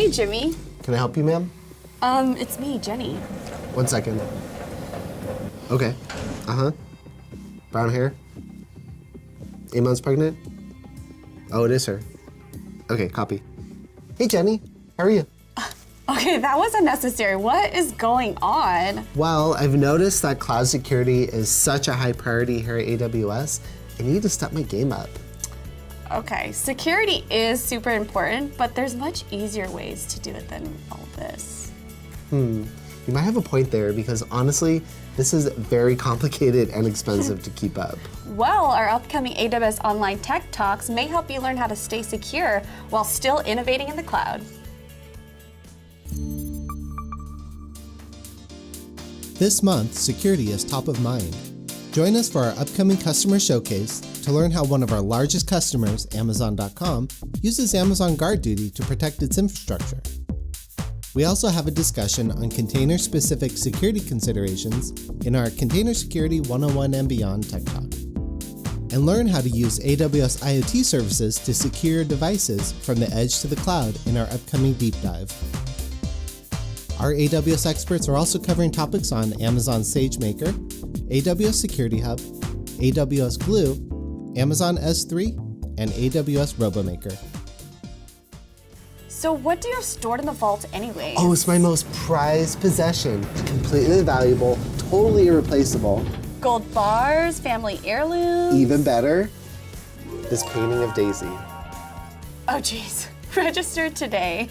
Hey, Jimmy. Can I help you, ma'am? It's me, Jenny. 1 second. Okay. Brown hair. 8 months pregnant? Oh, it is her. Okay, copy. Hey, Jenny. How are you? Okay, that was unnecessary. What is going on? Well, I've noticed that cloud security is such a high priority here at AWS. I need to step my game up. Okay, security is super important, but there's much easier ways to do it than all this. You might have a point there because honestly, this is very complicated and expensive to keep up. Well, our upcoming AWS Online Tech Talks may help you learn how to stay secure while still innovating in the cloud. This month, security is top of mind. Join us for our upcoming customer showcase to learn how one of our largest customers, Amazon.com, uses Amazon Guard Duty to protect its infrastructure. We also have a discussion on container-specific security considerations in our Container Security 101 and Beyond Tech Talk. And learn how to use AWS IoT services to secure devices from the edge to the cloud in our upcoming deep dive. Our AWS experts are also covering topics on Amazon SageMaker, AWS Security Hub, AWS Glue, Amazon S3, and AWS RoboMaker. So what do you have stored in the vault anyway? Oh, it's my most prized possession. Completely valuable, totally irreplaceable. Gold bars, family heirlooms. Even better, this painting of Daisy. Oh geez, registered today.